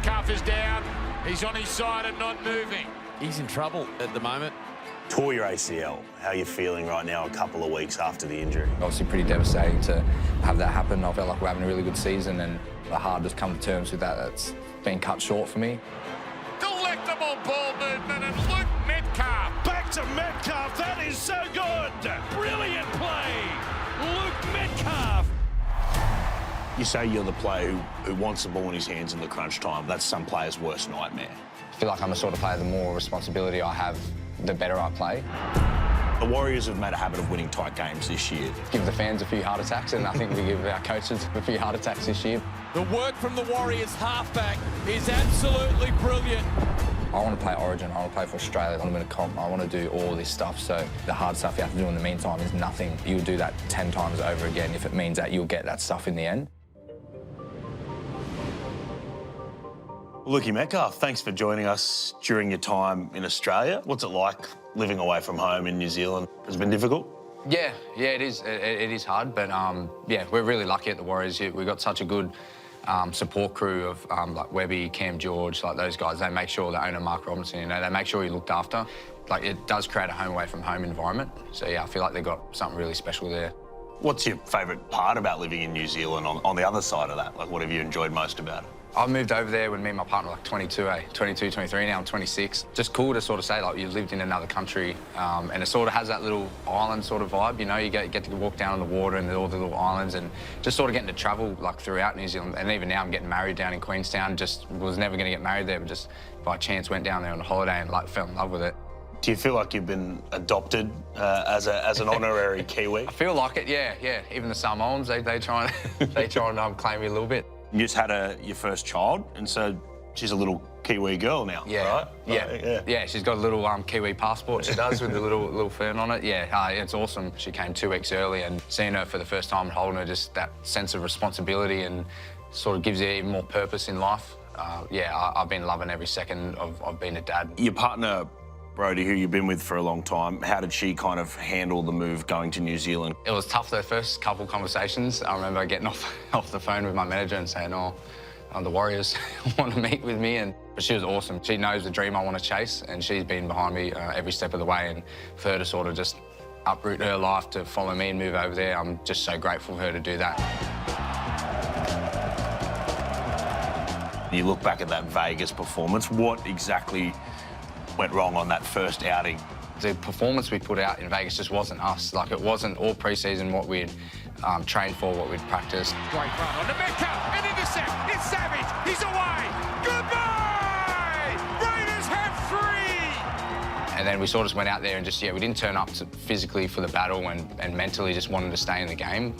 Metcalf is down. He's on his side and not moving. He's in trouble at the moment. Tore your ACL. How are you feeling right now a couple of weeks after the injury? Obviously pretty devastating to have that happen. I felt like we're having a really good season and it's hard to come to terms with that. That's been cut short for me. Delectable ball movement and Luke Metcalf. Back to Metcalf. That is so good. Brilliant play. Luke Metcalf. You say you're the player who wants the ball in his hands in the crunch time. That's some players' worst nightmare. I feel like I'm the sort of player, the more responsibility I have, the better I play. The Warriors have made a habit of winning tight games this year. Give the fans a few heart attacks, and I think we give our coaches a few heart attacks this year. The work from the Warriors halfback is absolutely brilliant. I want to play Origin, I want to play for Australia, I want to win a comp, I want to do all this stuff, so the hard stuff you have to do in the meantime is nothing. You'll do that 10 times over again if it means that you'll get that stuff in the end. Lukey Metcalf, thanks for joining us during your time in Australia. What's it like living away from home in New Zealand? Has it been difficult? Yeah, it is. It is hard, but yeah, we're really lucky at the Warriors. We've got such a good support crew of like Webby, Cam George, like those guys. They make sure the owner Mark Robinson, you know, they make sure you're looked after. Like it does create a home away from home environment. So yeah, I feel like they've got something really special there. What's your favourite part about living in New Zealand on the other side of that? Like, what have you enjoyed most about it? I moved over there when me and my partner were like 22, 23, now I'm 26. Just cool to sort of say, like, you lived in another country, and it sort of has that little island sort of vibe, you know? You get to walk down on the water and all the little islands and just sort of getting to travel, like, throughout New Zealand. And even now I'm getting married down in Queenstown. Just was never going to get married there, but just by chance went down there on a holiday and, like, fell in love with it. Do you feel like you've been adopted as an honorary Kiwi? I feel like it, yeah. Even the Samoans, they try and claim me a little bit. You just had your first child, and so she's a little Kiwi girl now, right? Yeah, she's got a little Kiwi passport, she does, with the little fern on it. Yeah, it's awesome. She came 2 weeks early, and seeing her for the first time and holding her, just that sense of responsibility and sort of gives you even more purpose in life. Yeah, I've been loving every second of being a dad. Your partner, Brody, who you've been with for a long time, how did she kind of handle the move going to New Zealand? It was tough, the first couple conversations. I remember getting off the phone with my manager and saying, oh, the Warriors want to meet with me. But she was awesome. She knows the dream I want to chase, and she's been behind me every step of the way. And for her to sort of just uproot her life to follow me and move over there, I'm just so grateful for her to do that. You look back at that Vegas performance, what exactly went wrong on that first outing? The performance we put out in Vegas just wasn't us. Like, it wasn't all pre-season what we'd trained for, what we'd practiced. Great run on the Metcalf, an intercept, it's Savage, he's away, goodbye! Raiders have 3! And then we sort of just went out there and just, we didn't turn up physically for the battle and mentally just wanted to stay in the game.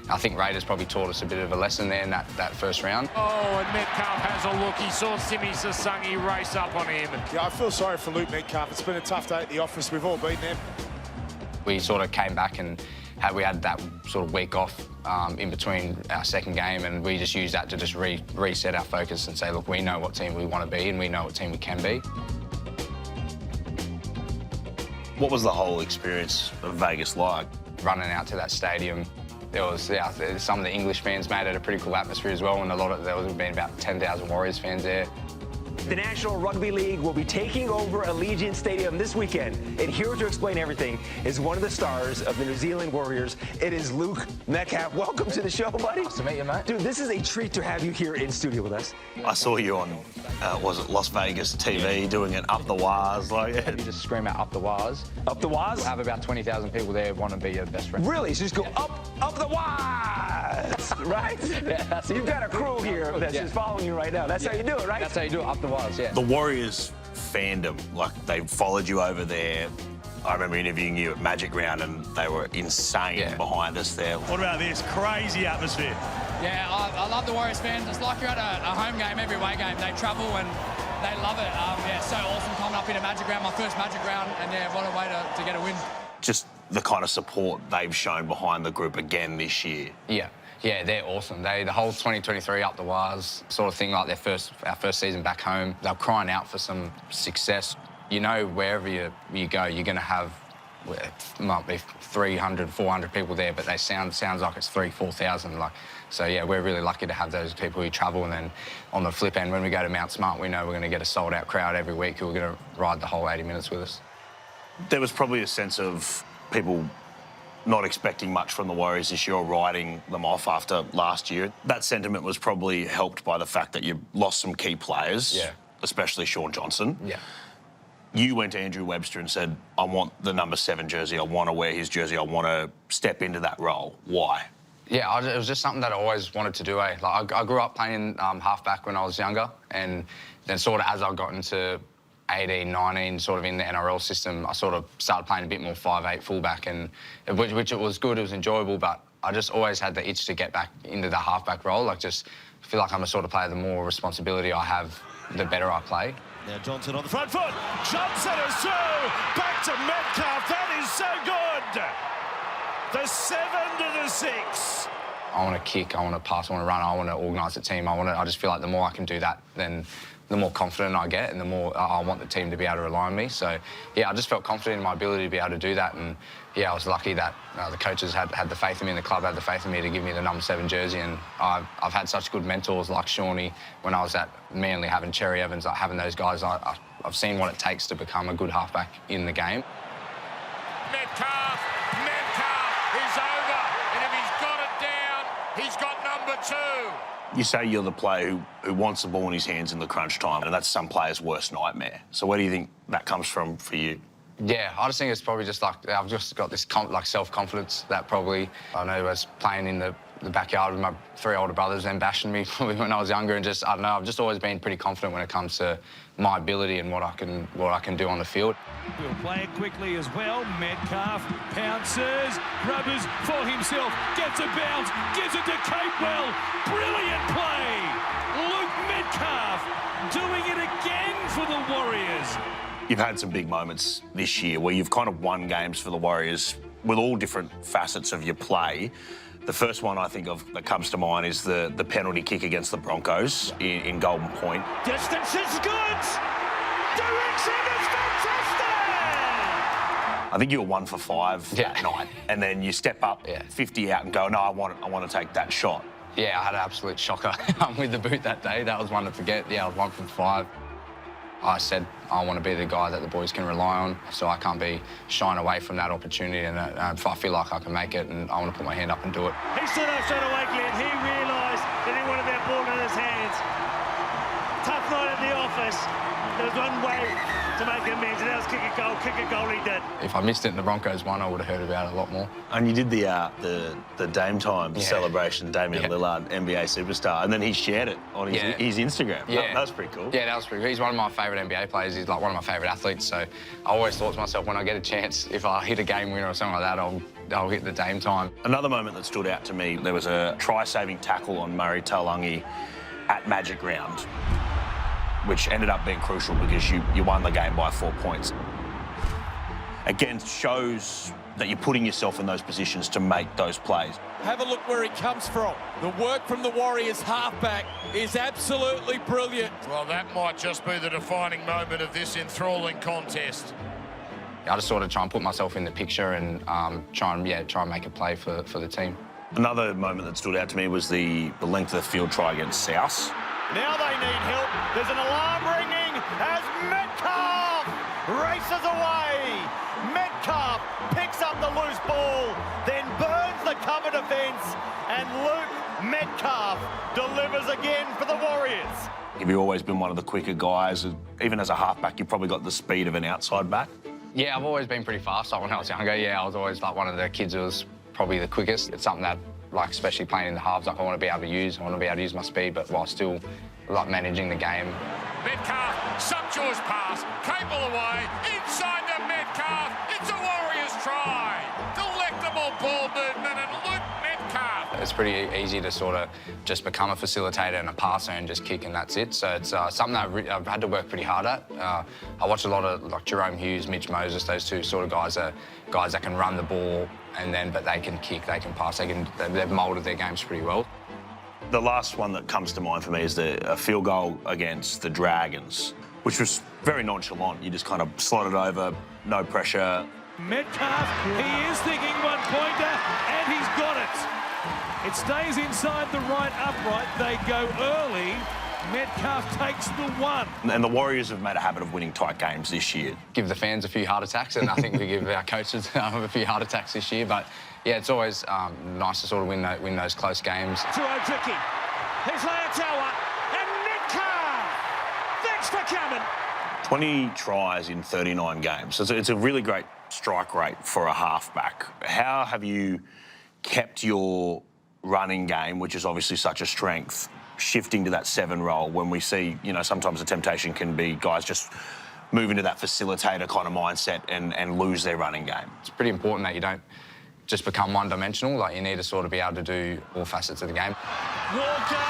I think Raiders probably taught us a bit of a lesson there in that first round. Oh, and Metcalf has a look. He saw Simi Sasangi race up on him. Yeah, I feel sorry for Luke Metcalf. It's been a tough day at the office. We've all been there. We sort of came back and we had that sort of week off in between our second game, and we just used that to just reset our focus and say, look, we know what team we want to be and we know what team we can be. What was the whole experience of Vegas like? Running out to that stadium, there was some of the English fans made it a pretty cool atmosphere as well, and there would have been about 10,000 Warriors fans there. The National Rugby League will be taking over Allegiant Stadium this weekend. And here to explain everything is one of the stars of the New Zealand Warriors. It is Luke Metcalf. Welcome to the show, buddy. Nice to meet you, mate. Dude, this is a treat to have you here in studio with us. I saw you on, was it Las Vegas TV, doing an Up the Waz? You just scream out Up the Waz. Up the Waz? We'll have about 20,000 people there who want to be your best friend. Really? So just go up the Waz, right? Yeah, so you've got a crew here that's just following you right now. That's how you do it, right? That's how you do it, Up the Waz, yeah. The Warriors fandom, like, they followed you over there. I remember interviewing you at Magic Round, and they were insane behind us there. What about this crazy atmosphere? Yeah, I love the Warriors fans. It's like you're at a home game, every away game. They travel and they love it. Yeah, so awesome coming up in a Magic Round, my first Magic Round, and yeah, what a way to get a win. Just the kind of support they've shown behind the group again this year. Yeah, they're awesome. The whole 2023 Up the Waz sort of thing, like our first season back home, they're crying out for some success. You know, wherever you go, you're going to have might be 300, 400 people there, but they sounds like it's 3,000, 4,000. Like, so yeah, we're really lucky to have those people who travel. And then on the flip end, when we go to Mount Smart, we know we're going to get a sold-out crowd every week who are going to ride the whole 80 minutes with us. There was probably a sense of people not expecting much from the Warriors this year, or riding them off after last year. That sentiment was probably helped by the fact that you lost some key players, especially Sean Johnson. Yeah. You went to Andrew Webster and said, I want the number 7 jersey, I want to wear his jersey, I want to step into that role. Why? Yeah, it was just something that I always wanted to do. Like, I grew up playing halfback when I was younger, and then sort of as I got into 18, 19, sort of in the NRL system, I sort of started playing a bit more 5'8" fullback, and which it was good, it was enjoyable, but I just always had the itch to get back into the halfback role. Like, just feel like I'm a sort of player, the more responsibility I have, the better I play. Now Johnson on the front foot. Johnson is through. Back to Metcalf. That is so good. The 7 to the 6. I want to kick, I want to pass, I want to run, I want to organise the team. I just feel like the more I can do that, then the more confident I get, and the more I want the team to be able to rely on me. So, yeah, I just felt confident in my ability to be able to do that. And, yeah, I was lucky that the coaches had the faith in me, and the club had the faith in me to give me the number 7 jersey. And I've had such good mentors like Shawnee when I was at Manly, having Cherry Evans, like having those guys. I've seen what it takes to become a good halfback in the game. Metcalf is over, and if he's got it down, he's got number 2. You say you're the player who wants the ball in his hands in the crunch time, and that's some players' worst nightmare. So where do you think that comes from for you? Yeah, I just think it's probably just like I've just got this self-confidence that probably, I know I was playing in the backyard with my 3 older brothers and bashing me probably when I was younger, and just, I don't know, I've just always been pretty confident when it comes to my ability and what I can do on the field. Will play it quickly as well. Metcalf pounces, rubbers for himself, gets a bounce, gives it to Capewell. Brilliant play. Luke Metcalf doing it again for the Warriors. You've had some big moments this year where you've kind of won games for the Warriors with all different facets of your play. The first one I think of that comes to mind is the penalty kick against the Broncos in Golden Point. Distance is good. Direction is fantastic. I think you were 1 for 5 that night, and then you step up 50 out and go, no, I want to take that shot. Yeah, I had an absolute shocker with the boot that day. That was one to forget. Yeah, I was 1 from 5. I said I want to be the guy that the boys can rely on, so I can't be shying away from that opportunity, and if I feel like I can make it, and I want to put my hand up and do it. He stood up straight away, Glenn. He realised that he wanted that ball in his hands. Tough night at the office. There was one way to make amends, and that was kick a goal he did. If I missed it in the Broncos one, I would have heard about it a lot more. And you did the Dame Time celebration, Damian Lillard, NBA superstar, and then he shared it on his Instagram. Yeah. That was pretty cool. Yeah, that was pretty cool. He's one of my favourite NBA players. He's like one of my favourite athletes, so I always thought to myself, when I get a chance, if I hit a game winner or something like that, I'll hit the Dame Time. Another moment that stood out to me, there was a try-saving tackle on Murray Taulagi at Magic Round, which ended up being crucial because you won the game by 4 points. Again, shows that you're putting yourself in those positions to make those plays. Have a look where he comes from. The work from the Warriors halfback is absolutely brilliant. Well, that might just be the defining moment of this enthralling contest. I just sort of try and put myself in the picture and try and make a play for the team. Another moment that stood out to me was the length of the field try against South. Now they need help. There's an alarm ringing as Metcalf races away. Metcalf picks up the loose ball, then burns the cover defence, and Luke Metcalf delivers again for the Warriors. Have you always been one of the quicker guys? Even as a halfback, you've probably got the speed of an outside back. Yeah, I've always been pretty fast. Like when I was younger, yeah, I was always like one of the kids who was probably the quickest. It's something that, like, especially playing in the halves, like I want to be able to use. I want to be able to use my speed, but while still like managing the game. Metcalf, sumptuous pass, cable away, inside to Metcalf. It's a Warriors try. Delectable ball movement and Luke Metcalf. It's pretty easy to sort of just become a facilitator and a passer and just kick and that's it. So it's something that I've had to work pretty hard at. I watch a lot of like Jerome Hughes, Mitch Moses, those two sort of guys are guys that can run the ball but they can kick, they can pass, they've moulded their games pretty well. The last one that comes to mind for me is a field goal against the Dragons, which was very nonchalant. You just kind of slotted over, no pressure, Metcalf, he is thinking one-pointer, and he's got it. It stays inside the right upright. They go early. Metcalf takes the one. And the Warriors have made a habit of winning tight games this year. Give the fans a few heart attacks, and I think we give our coaches a few heart attacks this year. But yeah, it's always nice to sort of win those close games. To O'Tricky. Here's Leotawa and Metcalf. Thanks for coming. 20 tries in 39 games. So it's a really great strike rate for a halfback. How have you kept your running game, which is obviously such a strength, shifting to that 7 role when we see, you know, sometimes the temptation can be guys just move into that facilitator kind of mindset and lose their running game? It's pretty important that you don't just become one-dimensional. Like, you need to sort of be able to do all facets of the game. Walker,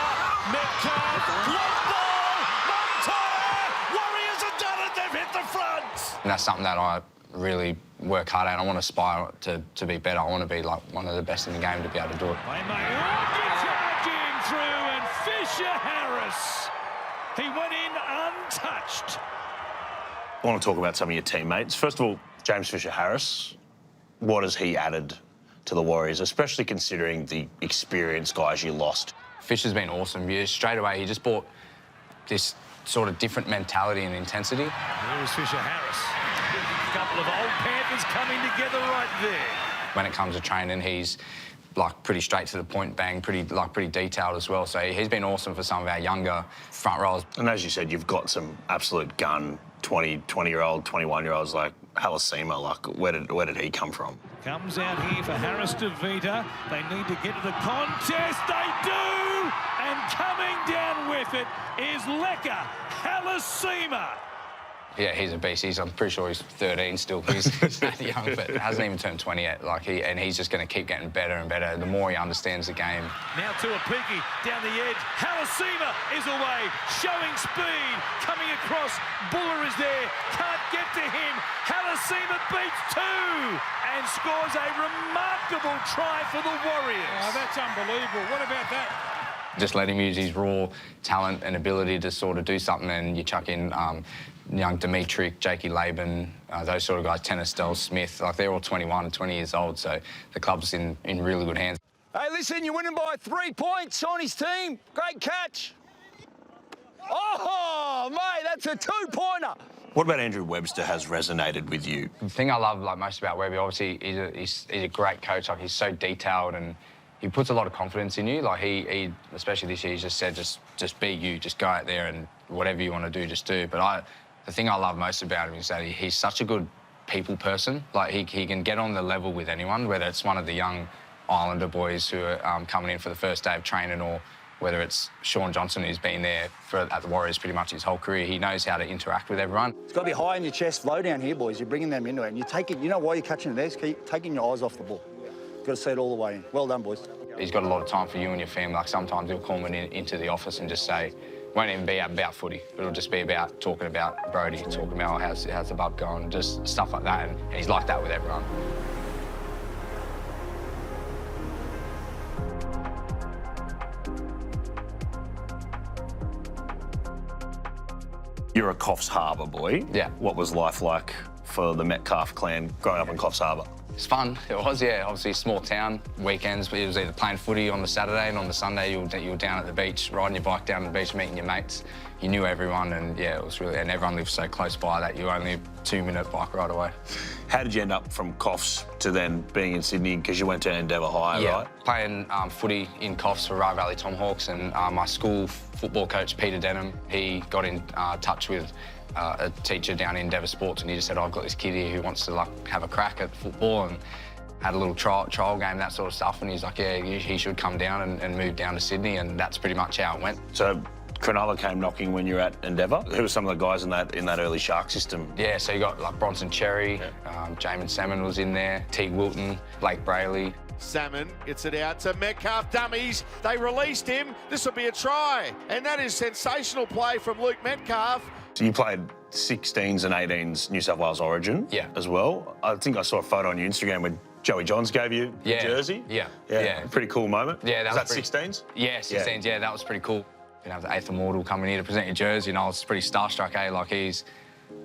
Metcalf, long ball, Montoya, Warriors have done it, they've hit the front. And that's something that I really work hard at. I want to aspire to be better. I want to be like one of the best in the game to be able to do it. They may charging through, and Fisher Harris, he went in untouched. I want to talk about some of your teammates. First of all, James Fisher-Harris, what has he added to the Warriors, especially considering the experienced guys you lost? Fisher's been awesome. Straight away, he just brought this sort of different mentality and intensity. Here's Fisher-Harris. A couple of old Panthers coming together right there. When it comes to training, he's like pretty straight to the point, bang, pretty detailed as well. So he's been awesome for some of our younger front rows. And as you said, you've got some absolute gun 20-year-old, 21-year-olds like Halasima. Like, where did he come from? Comes out here for Harris to Vita. They need to get to the contest. They do! And coming down with it is Leka Halasima. Yeah, he's a beast. I'm pretty sure he's 13 still. He's that young, but hasn't even turned 20 yet. And he's just going to keep getting better and better the more he understands the game. Now to a peaky down the edge. Halasima is away, showing speed, coming across. Buller is there, can't get to him. Halasima beats 2 and scores a remarkable try for the Warriors. Oh, that's unbelievable. What about that? Just let him use his raw talent and ability to sort of do something, and you chuck in young Dimitri, Jakey Laban, those sort of guys, Tennis Del Smith, like they're all 21 and 20 years old, so the club's in really good hands. Hey, listen, you're winning by 3 points on his team. Great catch. Oh, mate, that's a 2-pointer. What about Andrew Webster has resonated with you? The thing I love most about Webby, obviously, he's a great coach. Like, he's so detailed and he puts a lot of confidence in you. Like, he especially this year, he's just said, just be you, just go out there and whatever you want to do, just do. But the thing I love most about him is that he's such a good people person. Like, he can get on the level with anyone, whether it's one of the young Islander boys who are coming in for the first day of training, or whether it's Sean Johnson, who's been there at the Warriors pretty much his whole career. He knows how to interact with everyone. It's got to be high in your chest, flow down here, boys. You're bringing them into it. And you take it, you know why you're catching it there? Keep taking your eyes off the ball. You've got to see it all the way in. Well done, boys. He's got a lot of time for you and your family. Like, sometimes he'll call me into the office and just say, won't even be about footy. It'll just be about talking about Brody, talking about how's the bub going, just stuff like that. And he's like that with everyone. You're a Coffs Harbour boy. Yeah. What was life like for the Metcalf clan growing up in Coffs Harbour? It's fun. It was, yeah. Obviously, a small town. Weekends, it was either playing footy on the Saturday, and on the Sunday, you were down at the beach, riding your bike down the beach, meeting your mates. You knew everyone, and yeah, it was really. And everyone lived so close by that you were only a 2-minute bike ride away. How did you end up from Coffs to then being in Sydney? Because you went to Endeavour High, right? Playing footy in Coffs for Rye Valley Tomahawks, and my school football coach, Peter Denham, he got in touch with a teacher down in Endeavour Sports, and he just said, I've got this kid here who wants to have a crack at football, and had a little trial game, that sort of stuff, and he's like, yeah, he should come down and move down to Sydney, and that's pretty much how it went. So Cronulla came knocking when you were at Endeavour. Who were some of the guys in that early Shark system? Yeah, so you got like Bronson Cherry, Jamin Salmon was in there, Teague Wilton, Blake Brayley. Salmon gets it out to Metcalf, dummies. They released him. This will be a try. And that is sensational play from Luke Metcalf. So you played 16s and 18s New South Wales Origin as well. I think I saw a photo on your Instagram where Joey Johns gave you the jersey. Yeah. Pretty cool moment. Yeah, that was 16s? Yeah, 16s, yeah, that was pretty cool. You know, the 8th Immortal coming here to present your jersey, and I was pretty starstruck, eh? Like, he's,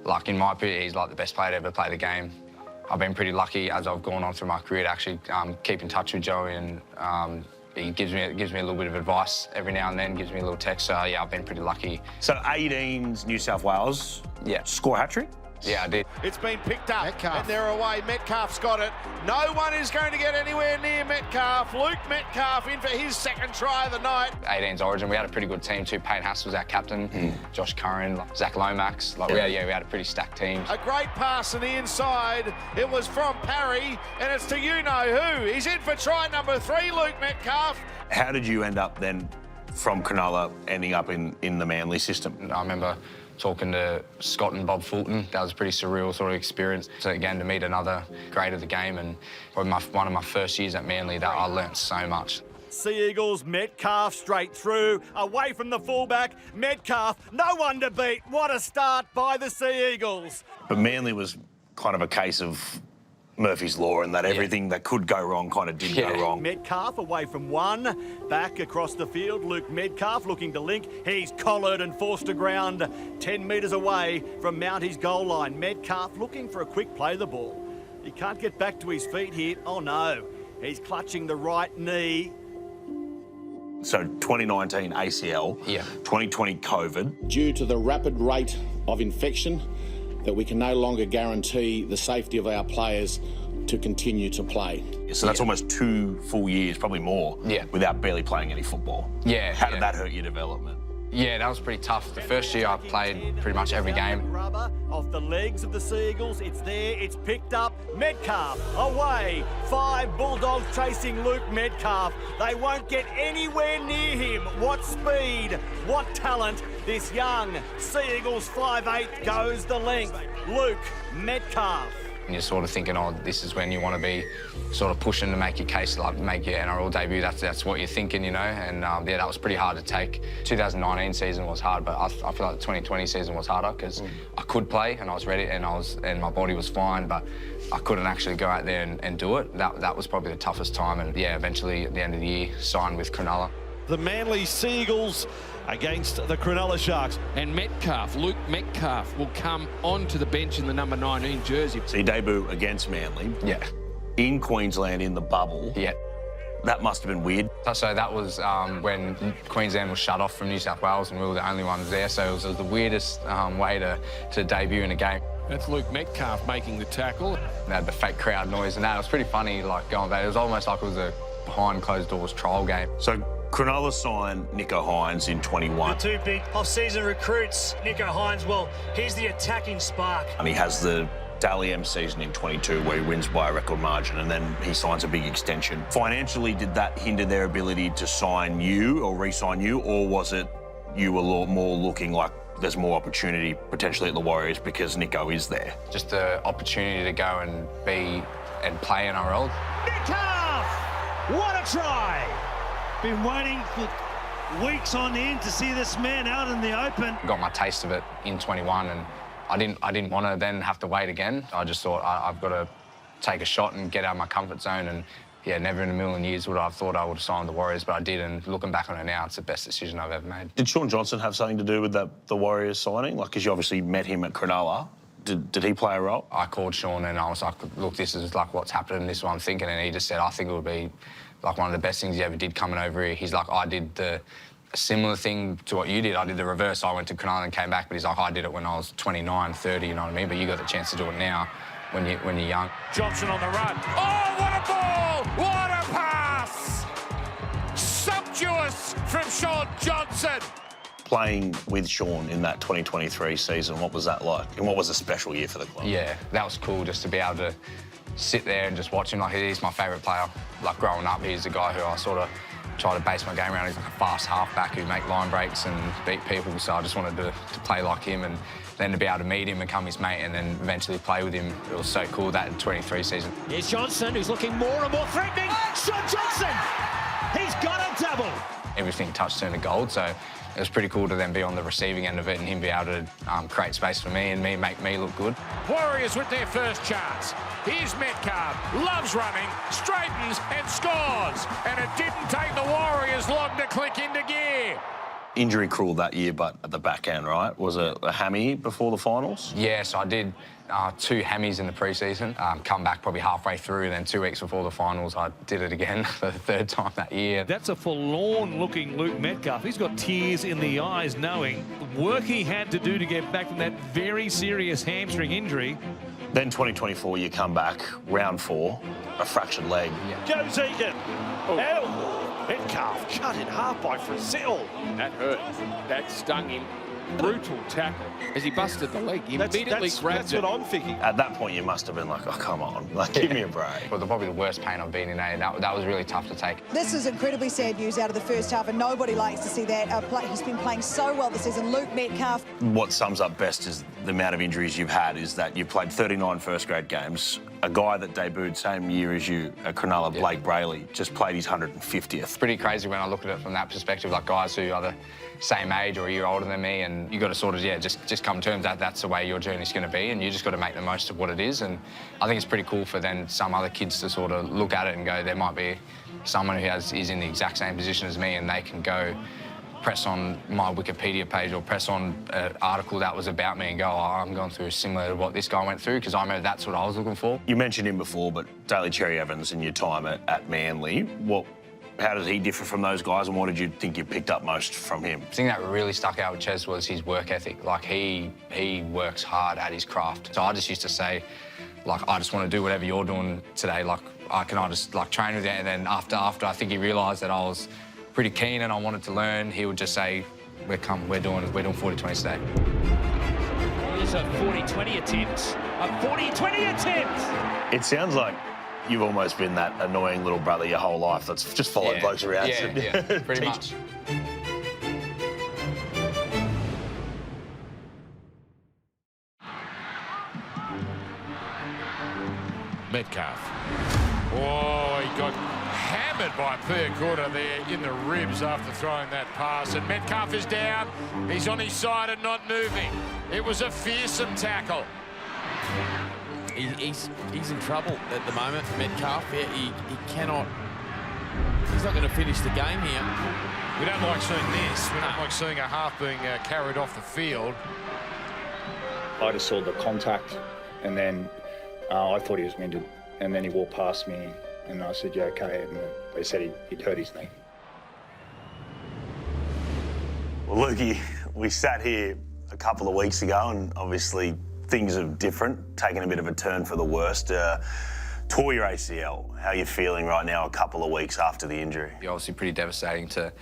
like, in my opinion, he's like the best player to ever play the game. I've been pretty lucky as I've gone on through my career to actually keep in touch with Joey, and he gives me a little bit of advice every now and then, gives me a little text. So yeah, I've been pretty lucky. So 18's New South Wales, yeah, score a hat-trick? Yeah, I did. It's been picked up, Metcalf. and they're away. Metcalf's got it. No one is going to get anywhere near Metcalf. Luke Metcalf in for his second try of the night. 18's Origin, we had a pretty good team too. Payne Haas was our captain, Josh Curran, Zach Lomax. We had a pretty stacked team. A great pass on the inside. It was from Parry, and it's to you-know-who. He's in for try number 3, Luke Metcalf. How did you end up then from Cronulla ending up in the Manly system? I remember talking to Scott and Bob Fulton. That was a pretty surreal sort of experience. So again, to meet another great of the game, and probably one of my first years at Manly, that I learnt so much. Sea Eagles, Metcalf straight through, away from the fullback. Metcalf, no one to beat. What a start by the Sea Eagles. But Manly was kind of a case of Murphy's Law, and that everything that could go wrong kind of did go wrong. Metcalf away from one, back across the field. Luke Metcalf looking to link. He's collared and forced to ground 10 metres away from Mounty's goal line. Metcalf looking for a quick play of the ball. He can't get back to his feet here. Oh no, he's clutching the right knee. So 2019 ACL, 2020 COVID. Due to the rapid rate of infection, that we can no longer guarantee the safety of our players to continue to play. So that's almost 2 full years, probably more, without barely playing any football. Yeah. How did that hurt your development? Yeah, that was pretty tough. The first year I played pretty much every game. Rubber off the legs of the Sea Eagles. It's there, it's picked up. Metcalf away. 5 Bulldogs chasing Luke Metcalf. They won't get anywhere near him. What speed, what talent. This young Sea Eagles 5'8" goes the length. Luke Metcalf. And you're sort of thinking, oh, this is when you want to be sort of pushing to make your case, like make your NRL debut. That's what you're thinking, you know. And yeah, that was pretty hard to take. 2019 season was hard, but I feel like the 2020 season was harder because I could play and I was ready and my body was fine, but I couldn't actually go out there and do it. That was probably the toughest time. And yeah, eventually at the end of the year, signed with Cronulla. The Manly Sea Eagles against the Cronulla Sharks. And Metcalf, Luke Metcalf, will come onto the bench in the number 19 jersey. So you debut against Manly. Yeah. In Queensland, in the bubble. Yeah. That must have been weird. So that was when Queensland was shut off from New South Wales and we were the only ones there. So it was the weirdest way to debut in a game. That's Luke Metcalf making the tackle. They had the fake crowd noise and that. It was pretty funny, like, going back. It was almost like it was a behind closed doors trial game. So Cronulla signed Nicho Hynes in 21. The 2 big off-season recruits, Nicho Hynes, well, he's the attacking spark. And he has the Dally M season in 22 where he wins by a record margin and then he signs a big extension. Financially, did that hinder their ability to sign you or re-sign you, or was it you were more looking like there's more opportunity potentially at the Warriors because Nicho is there? Just the opportunity to go and play NRL. Metcalf! What a try! Been waiting for weeks on end to see this man out in the open. Got my taste of it in 21 and I didn't want to then have to wait again. I just thought I've got to take a shot and get out of my comfort zone, and yeah, never in a million years would I have thought I would have signed the Warriors, but I did, and looking back on it now, it's the best decision I've ever made. Did Sean Johnson have something to do with the Warriors signing? Like, because you obviously met him at Cronulla. Did he play a role? I called Sean and I was like, look, this is like what's happening, this is what I'm thinking, and he just said, I think it would be like one of the best things he ever did coming over here. He's like, I did a similar thing to what you did. I did the reverse. I went to Cronulla and came back, but he's like, I did it when I was 29, 30, you know what I mean? But you got the chance to do it now when you're young. Johnson on the run. Oh, what a ball! What a pass! Sumptuous from Sean Johnson. Playing with Sean in that 2023 season, what was that like? And what was a special year for the club? Yeah, that was cool just to be able to sit there and just watch him. Like, he's my favourite player. Like, growing up, he's the guy who I sort of try to base my game around. He's like a fast halfback who make line breaks and beat people, so I just wanted to play like him, and then to be able to meet him, become his mate, and then eventually play with him. It was so cool, that 23 season. Here's Johnson, who's looking more and more threatening. Sean Johnson! He's got a double! Everything touched turned to gold, so it was pretty cool to then be on the receiving end of it and him be able to create space for me and make me look good. Warriors with their first chance. Here's Metcalf, loves running, straightens and scores. And it didn't take the Warriors long to click into gear. injury cruel that year, but at the back end, right? Was it a hammy before the finals? Yeah, so I did 2 hammies in the pre-season, come back probably halfway through, and then 2 weeks before the finals, I did it again for the 3rd time that year. That's a forlorn-looking Luke Metcalf. He's got tears in the eyes knowing the work he had to do to get back from that very serious hamstring injury. Then 2024, you come back, round 4, a fractured leg. Goes Egan. Metcalf cut in half by Frizzell. That hurt. That stung him. Brutal tackle as he busted the leg. He immediately grabbed That's it. what I'm thinking. At that point, you must have been like, oh, come on, like, give me a break. But probably the worst pain I've been in, that was really tough to take. This is incredibly sad news out of the first half, and nobody likes to see that. He's been playing so well this season. Luke Metcalf. What sums up best is the amount of injuries you've had is that you've played 39 first-grade games. A guy that debuted same year as you at Cronulla, Blake Brayley, just played his 150th. Pretty crazy when I look at it from that perspective, like guys who are the same age or a year older than me, and you got to sort of, just come to terms that that's the way your journey's going to be, and you just got to make the most of what it is. And I think it's pretty cool for then some other kids to sort of look at it and go, there might be someone who is in the exact same position as me, and they can go press on my Wikipedia page or press on an article that was about me and go, oh, I'm going through similar to what this guy went through, because I know that's what I was looking for. You mentioned him before, but Daly Cherry Evans in your time at Manly, how does he differ from those guys, and what did you think you picked up most from him? The thing that really stuck out with Ches was his work ethic. Like, he works hard at his craft. So I just used to say, like, I just want to do whatever you're doing today. Like, I just, like, train with you. And then after I think he realised that I was pretty keen and I wanted to learn, he would just say, we're doing 40-20 today. Here's a 40-20 attempt. A 40-20 attempt! It sounds like you've almost been that annoying little brother your whole life that's just followed blokes around. Yeah, pretty much. Metcalf. Oh, he got hammered by Percorda there in the ribs after throwing that pass. And Metcalf is down. He's on his side and not moving. It was a fearsome tackle. He's in trouble at the moment, Metcalf. Yeah, he cannot. He's not going to finish the game here. We don't like seeing this. We don't like seeing a half being carried off the field. I just saw the contact, and then I thought he was winded, and then he walked past me, and I said, "Yeah, okay," and they said he'd hurt his knee. Well, Lukey, we sat here a couple of weeks ago, and obviously things are different, taking a bit of a turn for the worst. Tore your ACL. How are you feeling right now a couple of weeks after the injury? Obviously pretty devastating to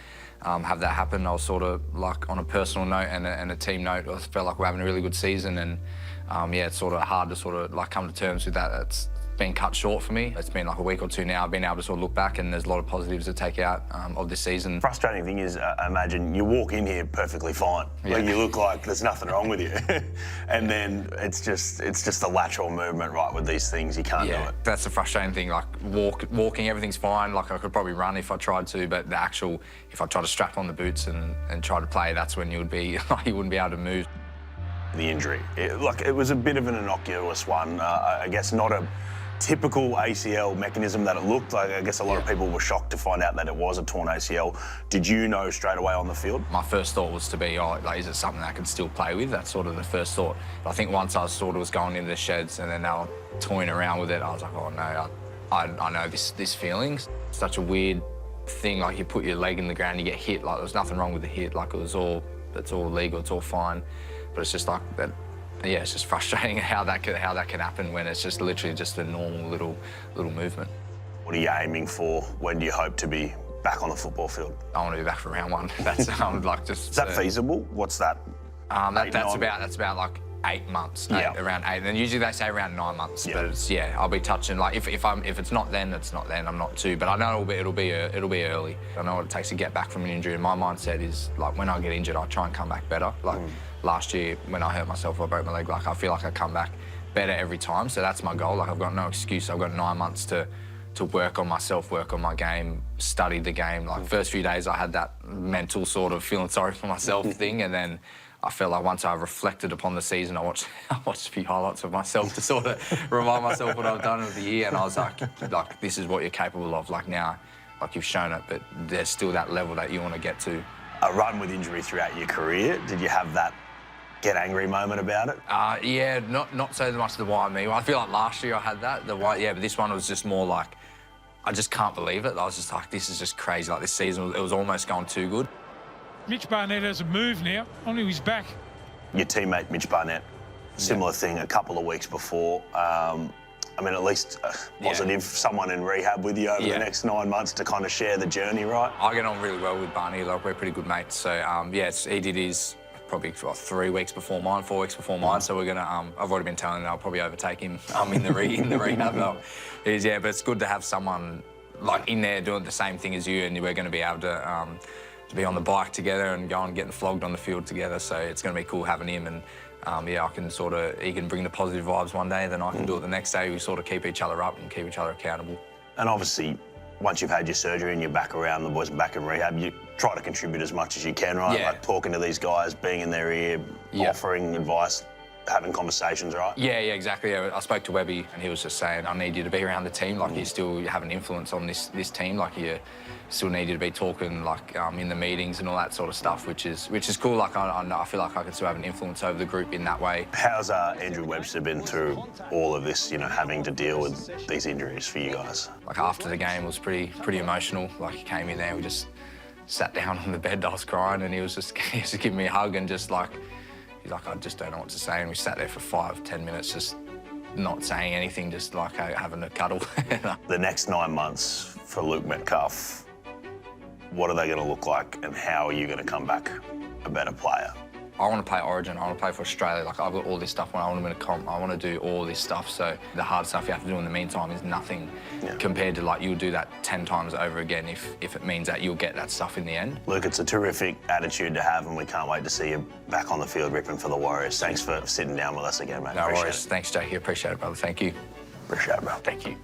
have that happen. I was sort of like on a personal note and a team note, I felt like we're having a really good season, and yeah, it's sort of hard to sort of like come to terms with that. It's been cut short for me. It's been like a week or two now. I've been able to sort of look back, and there's a lot of positives to take out of this season. Frustrating thing is, imagine you walk in here perfectly fine. Yeah. Like, you look like there's nothing wrong with you. And then it's just the lateral movement, right, with these things. You can't do it. That's the frustrating thing. Like walking, everything's fine. Like, I could probably run if I tried to, but the actual, if I try to strap on the boots and try to play, that's when you would be, you wouldn't be able to move. The injury, it was a bit of an innocuous one. I guess not a typical ACL mechanism that it looked like. I guess a lot of people were shocked to find out that it was a torn ACL. Did you know straight away on the field? My first thought was to be, oh, like, is it something I can still play with? That's sort of the first thought. I think once I sort of was going into the sheds and then they were toying around with it, I was like, oh no, I know this feeling. Such a weird thing, like you put your leg in the ground, you get hit, like there was nothing wrong with the hit, like it's all legal, it's all fine. But it's just like that. Yeah, it's just frustrating how that can happen when it's just literally just a normal little movement. What are you aiming for? When do you hope to be back on the football field? I want to be back for round 1. That's like just. Is that feasible? What's that? That's about like 8 months. Around 8. And then usually they say around 9 months. But it's, I'll be touching, like if it's not then, it's not then. I'm not too. But I know it'll be early. I know what it takes to get back from an injury. And my mindset is like, when I get injured, I try and come back better. Like last year when I hurt myself, I broke my leg. Like, I feel like I come back better every time. So that's my goal. Like, I've got no excuse. I've got 9 months to work on myself, work on my game, study the game. Like, first few days I had that mental sort of feeling sorry for myself thing, and then I felt like once I reflected upon the season, I watched a few highlights of myself to sort of remind myself what I've done over the year, and I was like, this is what you're capable of. Like, now, like, you've shown it, but there's still that level that you want to get to. a run with injury throughout your career. Did you have that get angry moment about it? Yeah, not so much the white knee. I feel like last year I had that, the white, yeah, but this one was just more like, I just can't believe it. I was just like, this is just crazy. Like this season, it was almost going too good. Mitch Barnett has a move now onto his back. Your teammate, Mitch Barnett, similar thing a couple of weeks before. I mean, at least positive someone in rehab with you over the next 9 months to kind of share the journey, right? I get on really well with Barney. Like, we're pretty good mates. So, yeah, he did his probably 3 weeks before mine, 4 weeks before mine. So we're gonna. I've already been telling him I'll probably overtake him in the rehab. Yeah, but it's good to have someone like in there doing the same thing as you, and we're going to be able to be on the bike together and go and getting flogged on the field together. So it's going to be cool having him, and yeah, I can he can bring the positive vibes one day, then I can do it the next day. We sort of keep each other up and keep each other accountable. And obviously, once you've had your surgery and you're back around, the boys are back in rehab, you try to contribute as much as you can, right? Yeah. Like talking to these guys, being in their ear, offering advice, having conversations, right? Yeah, exactly. Yeah, I spoke to Webby and he was just saying, I need you to be around the team. Like, you have an influence on this team. Like, you still need you to be talking, like, in the meetings and all that sort of stuff, which is cool. Like, I feel like I can still have an influence over the group in that way. How's Andrew Webster been through all of this, you know, having to deal with these injuries for you guys? Like, after the game, it was pretty emotional. Like, he came in there, we just sat down on the bed, I was crying, and he was just giving me a hug and just like, he's like, I just don't know what to say. And we sat there for 5-10 minutes just not saying anything, just like having a cuddle. The next 9 months for Luke Metcalf, what are they going to look like, and how are you going to come back a better player? I want to play Origin. I want to play for Australia. Like, I've got all this stuff when I want to win a comp. I want to do all this stuff. So the hard stuff you have to do in the meantime is nothing compared to, like, you'll do that 10 times over again if it means that you'll get that stuff in the end. Luke, it's a terrific attitude to have, and we can't wait to see you back on the field ripping for the Warriors. Thanks for sitting down with us again, mate. No worries. Thanks, Jackie. Appreciate it, brother. Thank you. Appreciate it, bro. Thank you.